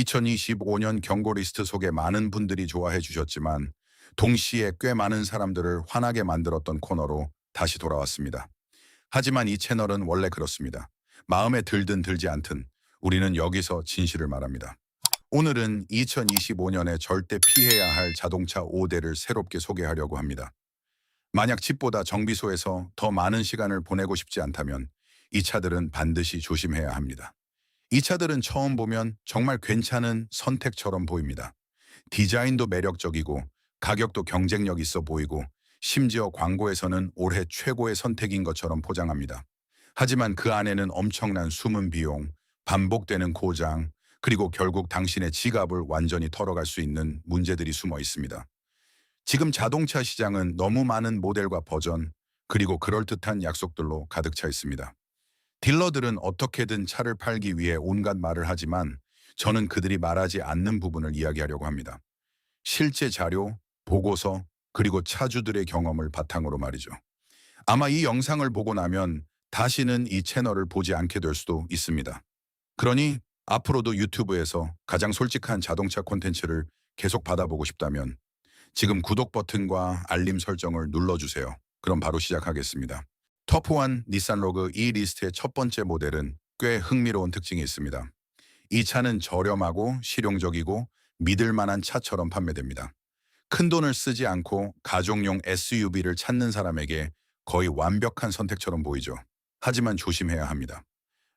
2025년 경고 리스트 속에 많은 분들이 좋아해 주셨지만 동시에 꽤 많은 사람들을 화나게 만들었던 코너로 다시 돌아왔습니다. 하지만 이 채널은 원래 그렇습니다. 마음에 들든 들지 않든 우리는 여기서 진실을 말합니다. 오늘은 2025년에 절대 피해야 할 자동차 5대를 새롭게 소개하려고 합니다. 만약 집보다 정비소에서 더 많은 시간을 보내고 싶지 않다면 이 차들은 반드시 조심해야 합니다. 이 차들은 처음 보면 정말 괜찮은 선택처럼 보입니다. 디자인도 매력적이고 가격도 경쟁력 있어 보이고 심지어 광고에서는 올해 최고의 선택인 것처럼 포장합니다. 하지만 그 안에는 엄청난 숨은 비용, 반복되는 고장, 그리고 결국 당신의 지갑을 완전히 털어갈 수 있는 문제들이 숨어 있습니다. 지금 자동차 시장은 너무 많은 모델과 버전, 그리고 그럴듯한 약속들로 가득 차 있습니다. 딜러들은 어떻게든 차를 팔기 위해 온갖 말을 하지만 저는 그들이 말하지 않는 부분을 이야기하려고 합니다. 실제 자료, 보고서, 그리고 차주들의 경험을 바탕으로 말이죠. 아마 이 영상을 보고 나면 다시는 이 채널을 보지 않게 될 수도 있습니다. 그러니 앞으로도 유튜브에서 가장 솔직한 자동차 콘텐츠를 계속 받아보고 싶다면 지금 구독 버튼과 알림 설정을 눌러주세요. 그럼 바로 시작하겠습니다. 터프1 닛산 로그 이 리스트의 첫 번째 모델은 꽤 흥미로운 특징이 있습니다. 이 차는 저렴하고 실용적이고 믿을 만한 차처럼 판매됩니다. 큰돈을 쓰지 않고 가족용 SUV를 찾는 사람에게 거의 완벽한 선택처럼 보이죠. 하지만 조심해야 합니다.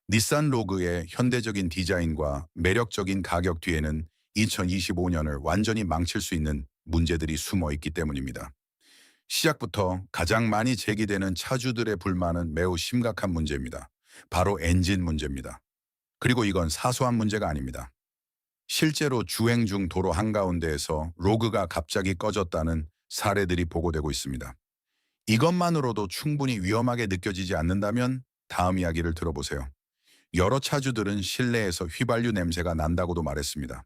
닛산 로그의 현대적인 디자인과 매력적인 가격 뒤에는 2025년을 완전히 망칠 수 있는 문제들이 숨어 있기 때문입니다. 시작부터 가장 많이 제기되는 차주들의 불만은 매우 심각한 문제입니다. 바로 엔진 문제입니다. 그리고 이건 사소한 문제가 아닙니다. 실제로 주행 중 도로 한가운데에서 로그가 갑자기 꺼졌다는 사례들이 보고되고 있습니다. 이것만으로도 충분히 위험하게 느껴지지 않는다면 다음 이야기를 들어보세요. 여러 차주들은 실내에서 휘발유 냄새가 난다고도 말했습니다.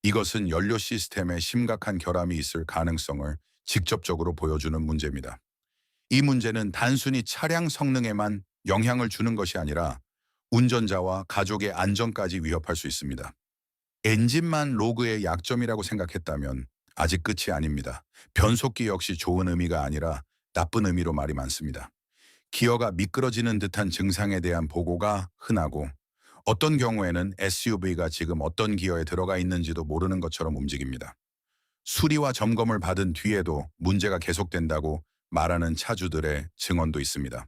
이것은 연료 시스템에 심각한 결함이 있을 가능성을 직접적으로 보여주는 문제입니다. 이 문제는 단순히 차량 성능에만 영향을 주는 것이 아니라 운전자와 가족의 안전까지 위협할 수 있습니다. 엔진만 로그의 약점이라고 생각했다면 아직 끝이 아닙니다. 변속기 역시 좋은 의미가 아니라 나쁜 의미로 말이 많습니다. 기어가 미끄러지는 듯한 증상에 대한 보고가 흔하고 어떤 경우에는 SUV가 지금 어떤 기어에 들어가 있는지도 모르는 것처럼 움직입니다. 수리와 점검을 받은 뒤에도 문제가 계속된다고 말하는 차주들의 증언도 있습니다.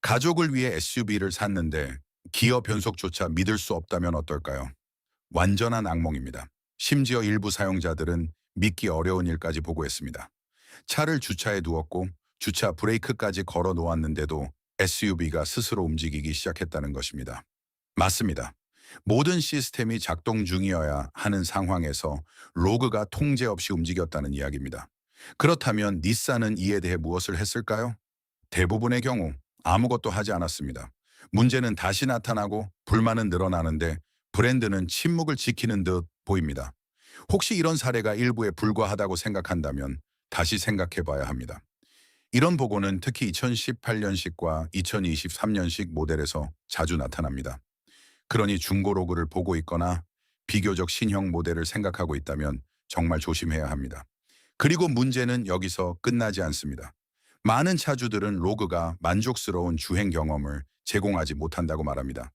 가족을 위해 SUV를 샀는데 기어 변속조차 믿을 수 없다면 어떨까요? 완전한 악몽입니다. 심지어 일부 사용자들은 믿기 어려운 일까지 보고했습니다. 차를 주차해 두었고 주차 브레이크까지 걸어 놓았는데도 SUV가 스스로 움직이기 시작했다는 것입니다. 맞습니다. 모든 시스템이 작동 중이어야 하는 상황에서 로그가 통제 없이 움직였다는 이야기입니다. 그렇다면 닛산은 이에 대해 무엇을 했을까요? 대부분의 경우 아무것도 하지 않았습니다. 문제는 다시 나타나고 불만은 늘어나는데 브랜드는 침묵을 지키는 듯 보입니다. 혹시 이런 사례가 일부에 불과하다고 생각한다면 다시 생각해 봐야 합니다. 이런 보고는 특히 2018년식과 2023년식 모델에서 자주 나타납니다. 그러니 중고 로그를 보고 있거나 비교적 신형 모델을 생각하고 있다면 정말 조심해야 합니다. 그리고 문제는 여기서 끝나지 않습니다. 많은 차주들은 로그가 만족스러운 주행 경험을 제공하지 못한다고 말합니다.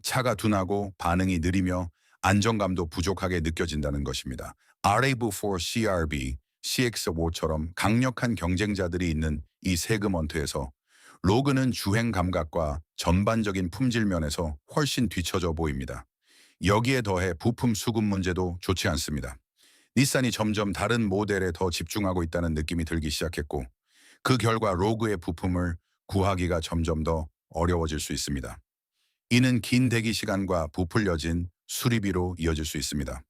차가 둔하고 반응이 느리며 안정감도 부족하게 느껴진다는 것입니다. RAV4 CRV, CX5처럼 강력한 경쟁자들이 있는 이 세그먼트에서 로그는 주행 감각과 전반적인 품질 면에서 훨씬 뒤처져 보입니다. 여기에 더해 부품 수급 문제도 좋지 않습니다. 닛산이 점점 다른 모델에 더 집중하고 있다는 느낌이 들기 시작했고 그 결과 로그의 부품을 구하기가 점점 더 어려워질 수 있습니다. 이는 긴 대기 시간과 부풀려진 수리비로 이어질 수 있습니다.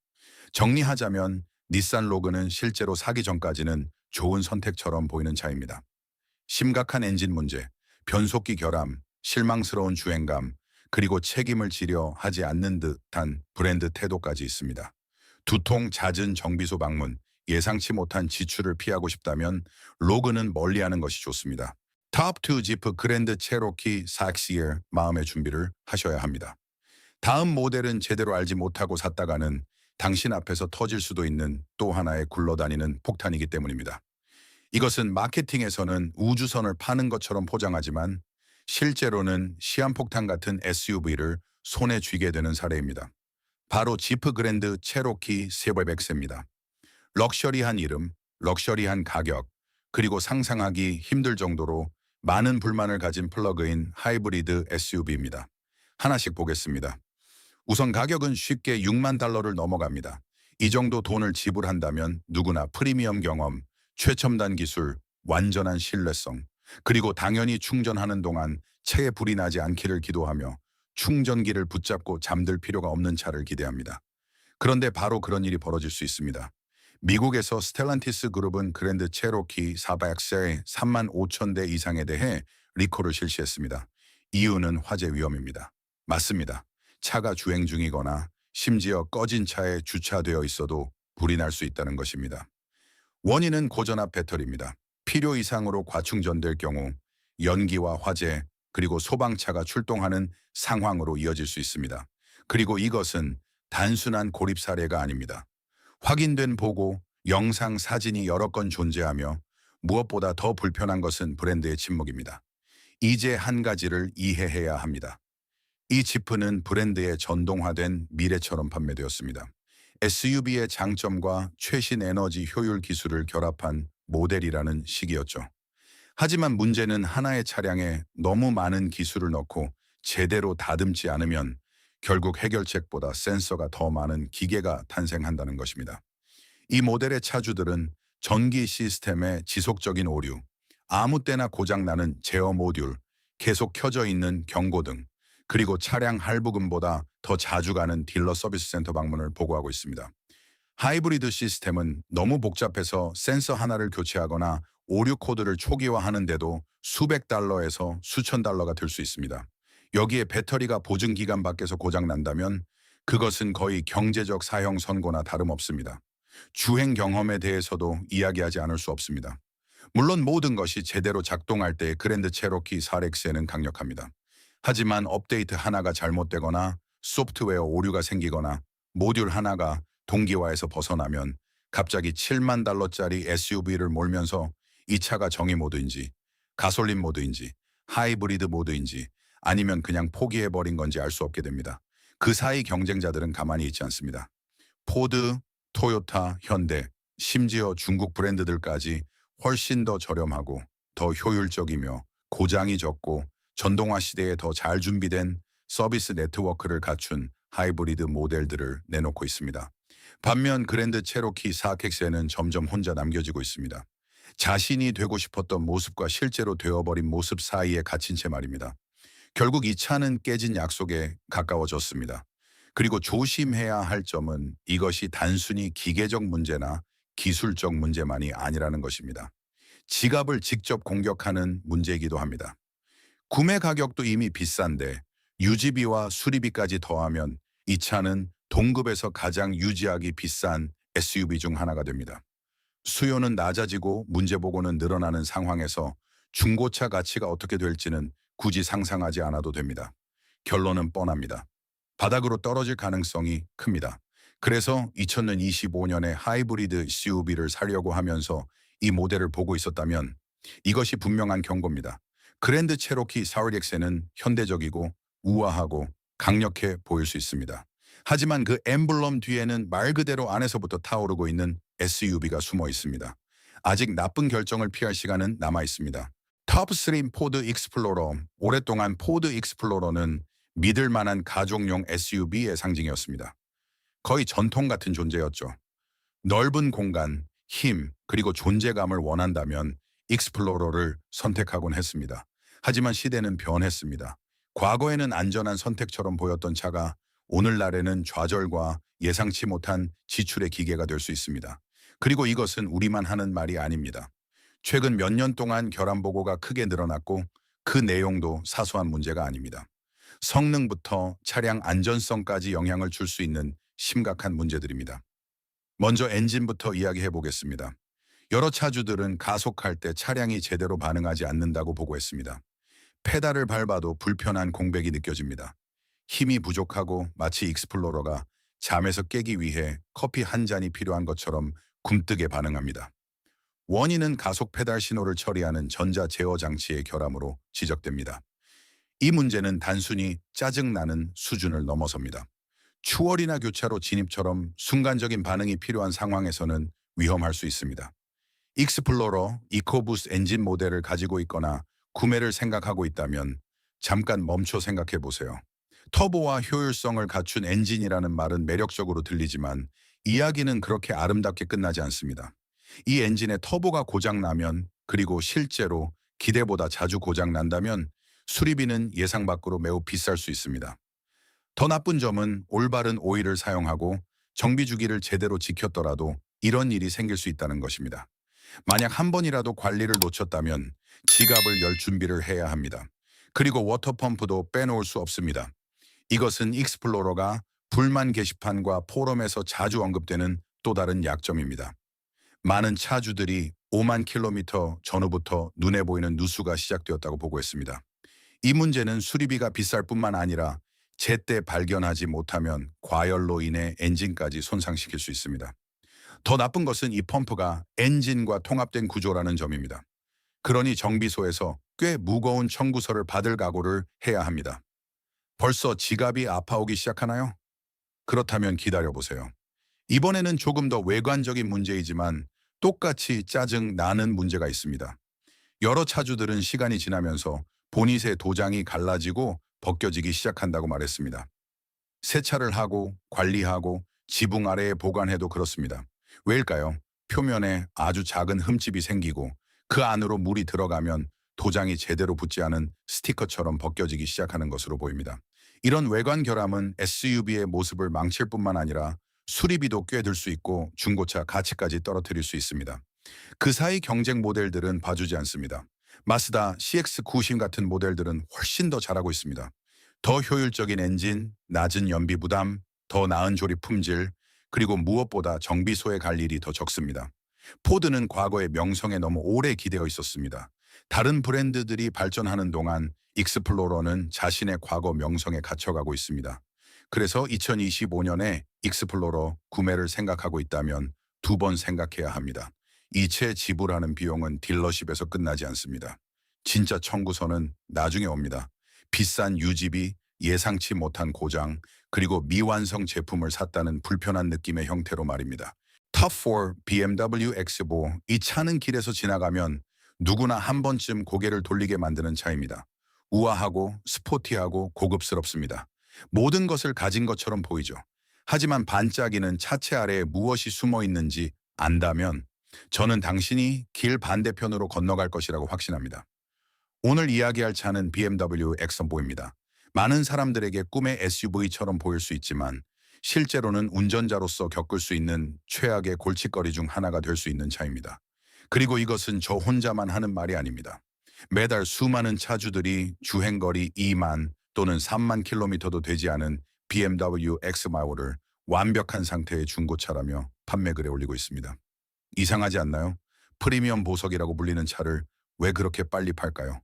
정리하자면 닛산 로그는 실제로 사기 전까지는 좋은 선택처럼 보이는 차입니다. 심각한 엔진 문제, 변속기 결함, 실망스러운 주행감, 그리고 책임을 지려 하지 않는 듯한 브랜드 태도까지 있습니다. 두통 잦은 정비소 방문, 예상치 못한 지출을 피하고 싶다면 로그는 멀리하는 것이 좋습니다. 탑2 지프 그랜드 체로키 4X이어 마음의 준비를 하셔야 합니다. 다음 모델은 제대로 알지 못하고 샀다가는 당신 앞에서 터질 수도 있는 또 하나의 굴러다니는 폭탄이기 때문입니다. 이것은 마케팅에서는 우주선을 파는 것처럼 포장하지만 실제로는 시한폭탄 같은 SUV를 손에 쥐게 되는 사례입니다. 바로 지프 그랜드 체로키 세벌백세입니다. 럭셔리한 이름, 럭셔리한 가격, 그리고 상상하기 힘들 정도로 많은 불만을 가진 플러그인 하이브리드 SUV입니다. 하나씩 보겠습니다. 우선 가격은 쉽게 6만 달러를 넘어갑니다. 이 정도 돈을 지불한다면 누구나 프리미엄 경험, 최첨단 기술, 완전한 신뢰성, 그리고 당연히 충전하는 동안 차에 불이 나지 않기를 기도하며 충전기를 붙잡고 잠들 필요가 없는 차를 기대합니다. 그런데 바로 그런 일이 벌어질 수 있습니다. 미국에서 스텔란티스 그룹은 그랜드 체로키 400세의 3만 5천 대 이상에 대해 리콜을 실시했습니다. 이유는 화재 위험입니다. 맞습니다. 차가 주행 중이거나 심지어 꺼진 차에 주차되어 있어도 불이 날 수 있다는 것입니다. 원인은 고전압 배터리입니다. 필요 이상으로 과충전될 경우 연기와 화재 그리고 소방차가 출동하는 상황으로 이어질 수 있습니다. 그리고 이것은 단순한 고립 사례가 아닙니다. 확인된 보고, 영상, 사진이 여러 건 존재하며 무엇보다 더 불편한 것은 브랜드의 침묵입니다. 이제 한 가지를 이해해야 합니다. 이 지프는 브랜드의 전동화된 미래처럼 판매되었습니다. SUV의 장점과 최신 에너지 효율 기술을 결합한 모델이라는 식이었죠. 하지만 문제는 하나의 차량에 너무 많은 기술을 넣고 제대로 다듬지 않으면 결국 해결책보다 센서가 더 많은 기계가 탄생한다는 것입니다. 이 모델의 차주들은 전기 시스템의 지속적인 오류, 아무 때나 고장나는 제어 모듈, 계속 켜져 있는 경고등, 그리고 차량 할부금보다 더 자주 가는 딜러 서비스 센터 방문을 보고하고 있습니다. 하이브리드 시스템은 너무 복잡해서 센서 하나를 교체하거나 오류 코드를 초기화하는데도 수백 달러에서 수천 달러가 들 수 있습니다. 여기에 배터리가 보증 기간 밖에서 고장 난다면 그것은 거의 경제적 사형 선고나 다름없습니다. 주행 경험에 대해서도 이야기하지 않을 수 없습니다. 물론 모든 것이 제대로 작동할 때 그랜드 체로키 4렉스에는 강력합니다. 하지만 업데이트 하나가 잘못되거나 소프트웨어 오류가 생기거나 모듈 하나가 동기화에서 벗어나면 갑자기 7만 달러짜리 SUV를 몰면서 이 차가 정의 모드인지 가솔린 모드인지 하이브리드 모드인지 아니면 그냥 포기해버린 건지 알 수 없게 됩니다. 그 사이 경쟁자들은 가만히 있지 않습니다. 포드, 토요타, 현대, 심지어 중국 브랜드들까지 훨씬 더 저렴하고 더 효율적이며 고장이 적고 전동화 시대에 더 잘 준비된 서비스 네트워크를 갖춘 하이브리드 모델들을 내놓고 있습니다. 반면 그랜드 체로키 4객스에는 점점 혼자 남겨지고 있습니다. 자신이 되고 싶었던 모습과 실제로 되어버린 모습 사이에 갇힌 채 말입니다. 결국 이 차는 깨진 약속에 가까워졌습니다. 그리고 조심해야 할 점은 이것이 단순히 기계적 문제나 기술적 문제만이 아니라는 것입니다. 지갑을 직접 공격하는 문제이기도 합니다. 구매 가격도 이미 비싼데 유지비와 수리비까지 더하면 이 차는 동급에서 가장 유지하기 비싼 SUV 중 하나가 됩니다. 수요는 낮아지고 문제 보고는 늘어나는 상황에서 중고차 가치가 어떻게 될지는 굳이 상상하지 않아도 됩니다. 결론은 뻔합니다. 바닥으로 떨어질 가능성이 큽니다. 그래서 2025년에 하이브리드 SUV를 사려고 하면서 이 모델을 보고 있었다면 이것이 분명한 경고입니다. 그랜드 체로키 4RX에는 현대적이고 우아하고 강력해 보일 수 있습니다. 하지만 그 엠블럼 뒤에는 말 그대로 안에서부터 타오르고 있는 SUV가 숨어 있습니다. 아직 나쁜 결정을 피할 시간은 남아 있습니다. 탑3 포드 익스플로러. 오랫동안 포드 익스플로러는 믿을 만한 가족용 SUV의 상징이었습니다. 거의 전통 같은 존재였죠. 넓은 공간, 힘, 그리고 존재감을 원한다면 익스플로러를 선택하곤 했습니다. 하지만 시대는 변했습니다. 과거에는 안전한 선택처럼 보였던 차가 오늘날에는 좌절과 예상치 못한 지출의 기계가 될 수 있습니다. 그리고 이것은 우리만 하는 말이 아닙니다. 최근 몇 년 동안 결함 보고가 크게 늘어났고 그 내용도 사소한 문제가 아닙니다. 성능부터 차량 안전성까지 영향을 줄 수 있는 심각한 문제들입니다. 먼저 엔진부터 이야기해 보겠습니다. 여러 차주들은 가속할 때 차량이 제대로 반응하지 않는다고 보고했습니다. 페달을 밟아도 불편한 공백이 느껴집니다. 힘이 부족하고 마치 익스플로러가 잠에서 깨기 위해 커피 한 잔이 필요한 것처럼 굼뜨게 반응합니다. 원인은 가속 페달 신호를 처리하는 전자 제어 장치의 결함으로 지적됩니다. 이 문제는 단순히 짜증나는 수준을 넘어섭니다. 추월이나 교차로 진입처럼 순간적인 반응이 필요한 상황에서는 위험할 수 있습니다. 익스플로러 이코부스 엔진 모델을 가지고 있거나 구매를 생각하고 있다면 잠깐 멈춰 생각해 보세요. 터보와 효율성을 갖춘 엔진이라는 말은 매력적으로 들리지만 이야기는 그렇게 아름답게 끝나지 않습니다. 이 엔진의 터보가 고장나면, 그리고 실제로 기대보다 자주 고장난다면 수리비는 예상 밖으로 매우 비쌀 수 있습니다. 더 나쁜 점은 올바른 오일을 사용하고 정비 주기를 제대로 지켰더라도 이런 일이 생길 수 있다는 것입니다. 만약 한 번이라도 관리를 놓쳤다면 지갑을 열 준비를 해야 합니다. 그리고 워터펌프도 빼놓을 수 없습니다. 이것은 익스플로러가 불만 게시판과 포럼에서 자주 언급되는 또 다른 약점입니다. 많은 차주들이 5만 킬로미터 전후부터 눈에 보이는 누수가 시작되었다고 보고했습니다. 이 문제는 수리비가 비쌀 뿐만 아니라 제때 발견하지 못하면 과열로 인해 엔진까지 손상시킬 수 있습니다. 더 나쁜 것은 이 펌프가 엔진과 통합된 구조라는 점입니다. 그러니 정비소에서 꽤 무거운 청구서를 받을 각오를 해야 합니다. 벌써 지갑이 아파오기 시작하나요? 그렇다면 기다려보세요. 이번에는 조금 더 외관적인 문제이지만 똑같이 짜증 나는 문제가 있습니다. 여러 차주들은 시간이 지나면서 보닛의 도장이 갈라지고 벗겨지기 시작한다고 말했습니다. 세차를 하고 관리하고 지붕 아래에 보관해도 그렇습니다. 왜일까요? 표면에 아주 작은 흠집이 생기고 그 안으로 물이 들어가면 도장이 제대로 붙지 않은 스티커처럼 벗겨지기 시작하는 것으로 보입니다. 이런 외관 결함은 SUV의 모습을 망칠 뿐만 아니라 수리비도 꽤 들 수 있고 중고차 가치까지 떨어뜨릴 수 있습니다. 그 사이 경쟁 모델들은 봐주지 않습니다. 마스다 CX-90 같은 모델들은 훨씬 더 잘하고 있습니다. 더 효율적인 엔진, 낮은 연비 부담, 더 나은 조립 품질, 그리고 무엇보다 정비소에 갈 일이 더 적습니다. 포드는 과거의 명성에 너무 오래 기대어 있었습니다. 다른 브랜드들이 발전하는 동안 익스플로러는 자신의 과거 명성에 갇혀가고 있습니다. 그래서 2025년에 익스플로러 구매를 생각하고 있다면 2번 생각해야 합니다. 이체 지불하는 비용은 딜러십에서 끝나지 않습니다. 진짜 청구서는 나중에 옵니다. 비싼 유지비, 예상치 못한 고장, 그리고 미완성 제품을 샀다는 불편한 느낌의 형태로 말입니다. 탑4 BMW X5, 이 차는 길에서 지나가면 누구나 한 번쯤 고개를 돌리게 만드는 차입니다. 우아하고 스포티하고 고급스럽습니다. 모든 것을 가진 것처럼 보이죠. 하지만 반짝이는 차체 아래에 무엇이 숨어 있는지 안다면 저는 당신이 길 반대편으로 건너갈 것이라고 확신합니다. 오늘 이야기할 차는 BMW X5입니다. 많은 사람들에게 꿈의 SUV처럼 보일 수 있지만 실제로는 운전자로서 겪을 수 있는 최악의 골칫거리 중 하나가 될 수 있는 차입니다. 그리고 이것은 저 혼자만 하는 말이 아닙니다. 매달 수많은 차주들이 주행거리 2만 또는 3만 킬로미터도 되지 않은 BMW X5를 완벽한 상태의 중고차라며 판매글에 올리고 있습니다. 이상하지 않나요? 프리미엄 보석이라고 불리는 차를 왜 그렇게 빨리 팔까요?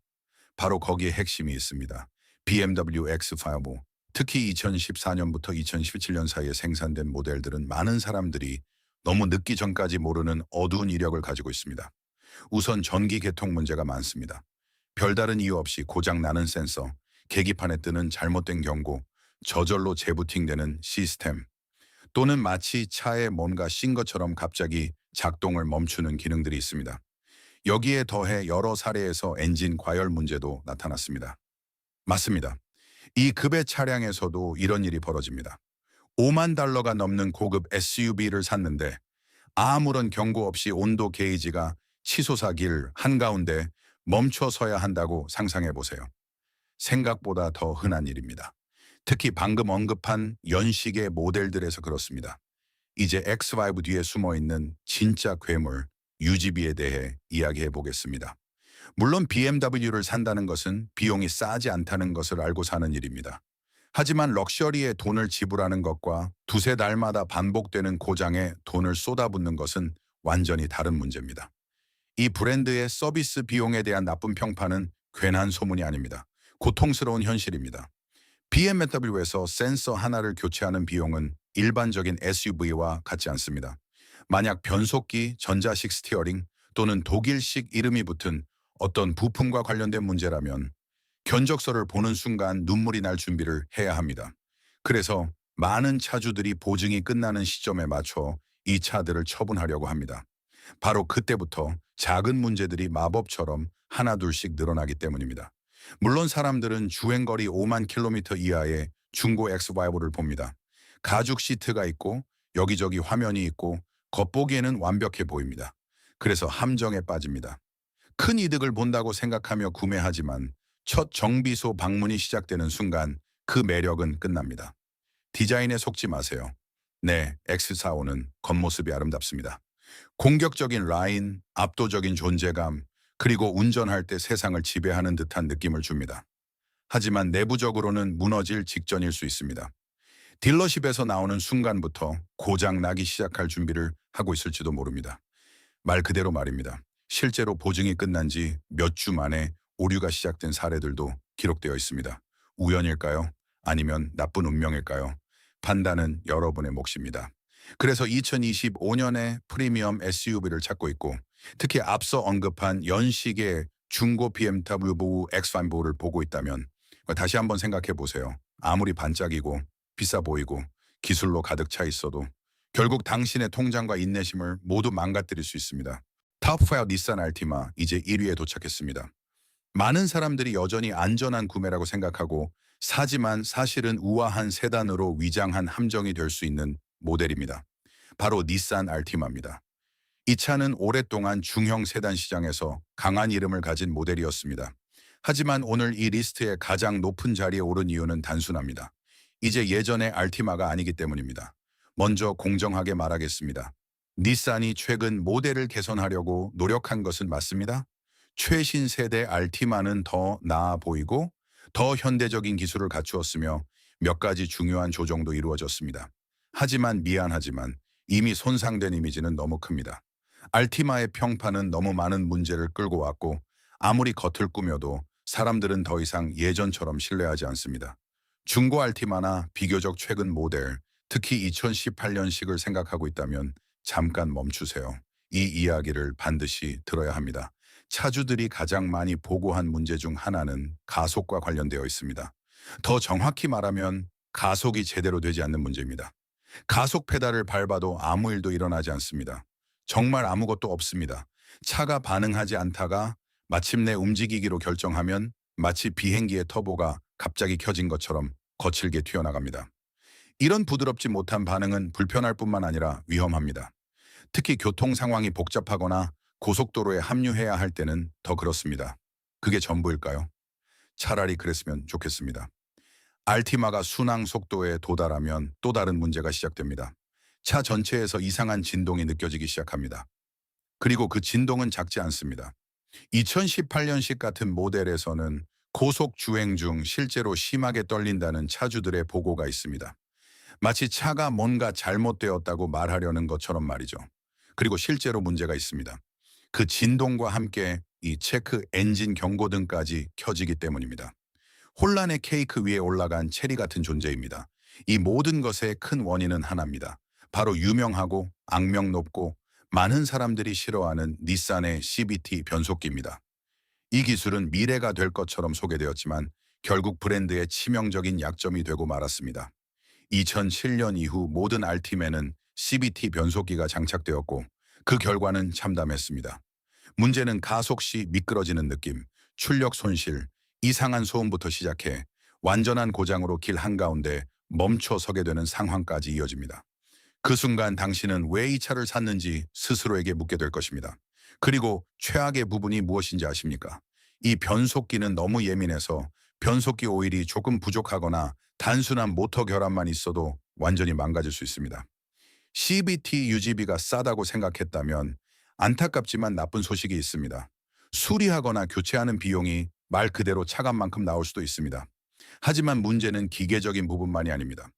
바로 거기에 핵심이 있습니다. BMW X5, 특히 2014년부터 2017년 사이에 생산된 모델들은 많은 사람들이 너무 늦기 전까지 모르는 어두운 이력을 가지고 있습니다. 우선 전기 계통 문제가 많습니다. 별다른 이유 없이 고장나는 센서, 계기판에 뜨는 잘못된 경고, 저절로 재부팅되는 시스템, 또는 마치 차에 뭔가 씬 것처럼 갑자기 작동을 멈추는 기능들이 있습니다. 여기에 더해 여러 사례에서 엔진 과열 문제도 나타났습니다. 맞습니다. 이 급의 차량에서도 이런 일이 벌어집니다. 5만 달러가 넘는 고급 SUV를 샀는데 아무런 경고 없이 온도 게이지가 치솟아 길 한가운데 멈춰 서야 한다고 상상해 보세요. 생각보다 더 흔한 일입니다. 특히 방금 언급한 연식의 모델들에서 그렇습니다. 이제 X5 뒤에 숨어있는 진짜 괴물, 유지비에 대해 이야기해 보겠습니다. 물론 BMW를 산다는 것은 비용이 싸지 않다는 것을 알고 사는 일입니다. 하지만 럭셔리에 돈을 지불하는 것과 두세 달마다 반복되는 고장에 돈을 쏟아붓는 것은 완전히 다른 문제입니다. 이 브랜드의 서비스 비용에 대한 나쁜 평판은 괜한 소문이 아닙니다. 고통스러운 현실입니다. BMW에서 센서 하나를 교체하는 비용은 일반적인 SUV와 같지 않습니다. 만약 변속기, 전자식 스티어링 또는 독일식 이름이 붙은 어떤 부품과 관련된 문제라면 견적서를 보는 순간 눈물이 날 준비를 해야 합니다. 그래서 많은 차주들이 보증이 끝나는 시점에 맞춰 이 차들을 처분하려고 합니다. 바로 그때부터 작은 문제들이 마법처럼 하나둘씩 늘어나기 때문입니다. 물론 사람들은 주행거리 5만 킬로미터 이하의 중고 X5를 봅니다. 가죽 시트가 있고 여기저기 화면이 있고 겉보기에는 완벽해 보입니다. 그래서 함정에 빠집니다. 큰 이득을 본다고 생각하며 구매하지만 첫 정비소 방문이 시작되는 순간 그 매력은 끝납니다. 디자인에 속지 마세요. 네, X45는 겉모습이 아름답습니다. 공격적인 라인, 압도적인 존재감, 그리고 운전할 때 세상을 지배하는 듯한 느낌을 줍니다. 하지만 내부적으로는 무너질 직전일 수 있습니다. 딜러십에서 나오는 순간부터 고장 나기 시작할 준비를 하고 있을지도 모릅니다. 말 그대로 말입니다. 실제로 보증이 끝난 지 몇 주 만에 오류가 시작된 사례들도 기록되어 있습니다. 우연일까요? 아니면 나쁜 운명일까요? 판단은 여러분의 몫입니다. 그래서 2025년에 프리미엄 SUV를 찾고 있고 특히 앞서 언급한 연식의 중고 BMW X5를 보고 있다면 다시 한번 생각해 보세요. 아무리 반짝이고 비싸 보이고 기술로 가득 차 있어도 결국 당신의 통장과 인내심을 모두 망가뜨릴 수 있습니다. 탑5 닛산 알티마 이제 1위에 도착했습니다. 많은 사람들이 여전히 안전한 구매라고 생각하고 사지만 사실은 우아한 세단으로 위장한 함정이 될 수 있는 모델입니다. 바로 닛산 알티마입니다. 이 차는 오랫동안 중형 세단 시장에서 강한 이름을 가진 모델이었습니다. 하지만 오늘 이 리스트의 가장 높은 자리에 오른 이유는 단순합니다. 이제 예전의 알티마가 아니기 때문입니다. 먼저 공정하게 말하겠습니다. 닛산이 최근 모델을 개선하려고 노력한 것은 맞습니다. 최신 세대 알티마는 더 나아 보이고 더 현대적인 기술을 갖추었으며 몇 가지 중요한 조정도 이루어졌습니다. 하지만 미안하지만 이미 손상된 이미지는 너무 큽니다. 알티마의 평판은 너무 많은 문제를 끌고 왔고 아무리 겉을 꾸며도 사람들은 더 이상 예전처럼 신뢰하지 않습니다. 중고 알티마나 비교적 최근 모델, 특히 2018년식을 생각하고 있다면 잠깐 멈추세요. 이 이야기를 반드시 들어야 합니다. 차주들이 가장 많이 보고한 문제 중 하나는 가속과 관련되어 있습니다. 더 정확히 말하면 가속이 제대로 되지 않는 문제입니다. 가속 페달을 밟아도 아무 일도 일어나지 않습니다. 정말 아무것도 없습니다. 차가 반응하지 않다가 마침내 움직이기로 결정하면 마치 비행기의 터보가 갑자기 켜진 것처럼 거칠게 튀어나갑니다. 이런 부드럽지 못한 반응은 불편할 뿐만 아니라 위험합니다. 특히 교통 상황이 복잡하거나 고속도로에 합류해야 할 때는 더 그렇습니다. 그게 전부일까요? 차라리 그랬으면 좋겠습니다. 알티마가 순항 속도에 도달하면 또 다른 문제가 시작됩니다. 차 전체에서 이상한 진동이 느껴지기 시작합니다. 그리고 그 진동은 작지 않습니다. 2018년식 같은 모델에서는 고속 주행 중 실제로 심하게 떨린다는 차주들의 보고가 있습니다. 마치 차가 뭔가 잘못되었다고 말하려는 것처럼 말이죠. 그리고 실제로 문제가 있습니다. 그 진동과 함께 이 체크 엔진 경고등까지 켜지기 때문입니다. 혼란의 케이크 위에 올라간 체리 같은 존재입니다. 이 모든 것의 큰 원인은 하나입니다. 바로 유명하고 악명 높고 많은 사람들이 싫어하는 닛산의 CVT 변속기입니다. 이 기술은 미래가 될 것처럼 소개되었지만 결국 브랜드의 치명적인 약점이 되고 말았습니다. 2007년 이후 모든 알티메는 CVT 변속기가 장착되었고 그 결과는 참담했습니다. 문제는 가속 시 미끄러지는 느낌, 출력 손실, 이상한 소음부터 시작해 완전한 고장으로 길 한가운데 멈춰 서게 되는 상황까지 이어집니다. 그 순간 당신은 왜 이 차를 샀는지 스스로에게 묻게 될 것입니다. 그리고 최악의 부분이 무엇인지 아십니까? 이 변속기는 너무 예민해서 변속기 오일이 조금 부족하거나 단순한 모터 결함만 있어도 완전히 망가질 수 있습니다. CVT 유지비가 싸다고 생각했다면 안타깝지만 나쁜 소식이 있습니다. 수리하거나 교체하는 비용이 말 그대로 차값만큼 나올 수도 있습니다. 하지만 문제는 기계적인 부분만이 아닙니다.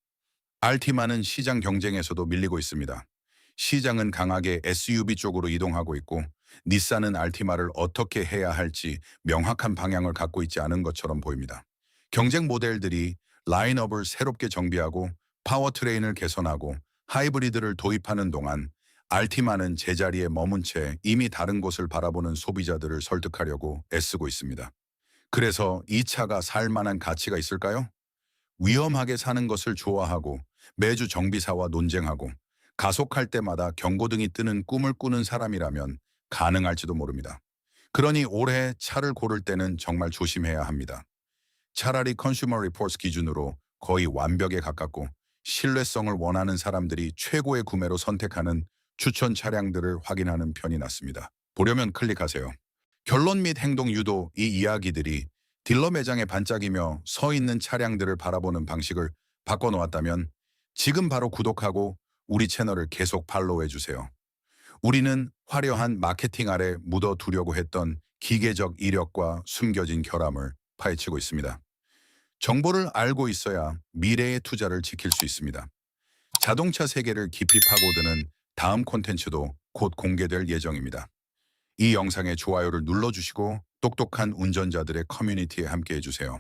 알티마는 시장 경쟁에서도 밀리고 있습니다. 시장은 강하게 SUV 쪽으로 이동하고 있고 닛산은 알티마를 어떻게 해야 할지 명확한 방향을 갖고 있지 않은 것처럼 보입니다. 경쟁 모델들이 라인업을 새롭게 정비하고 파워트레인을 개선하고 하이브리드를 도입하는 동안 알티마는 제자리에 머문 채 이미 다른 곳을 바라보는 소비자들을 설득하려고 애쓰고 있습니다. 그래서 이 차가 살 만한 가치가 있을까요? 위험하게 사는 것을 좋아하고 매주 정비사와 논쟁하고 가속할 때마다 경고등이 뜨는 꿈을 꾸는 사람이라면 가능할지도 모릅니다. 그러니 올해 차를 고를 때는 정말 조심해야 합니다. 차라리 컨슈머 리포트 기준으로 거의 완벽에 가깝고 신뢰성을 원하는 사람들이 최고의 구매로 선택하는 추천 차량들을 확인하는 편이 낫습니다. 보려면 클릭하세요. 결론 및 행동 유도 이 이야기들이 딜러 매장에 반짝이며 서 있는 차량들을 바라보는 방식을 바꿔놓았다면 지금 바로 구독하고 우리 채널을 계속 팔로우해 주세요. 우리는 화려한 마케팅 아래 묻어두려고 했던 기계적 이력과 숨겨진 결함을 파헤치고 있습니다. 정보를 알고 있어야 미래의 투자를 지킬 수 있습니다. 자동차 세계를 깊이 파고드는 다음 콘텐츠도 곧 공개될 예정입니다. 이 영상에 좋아요를 눌러주시고 똑똑한 운전자들의 커뮤니티에 함께해 주세요.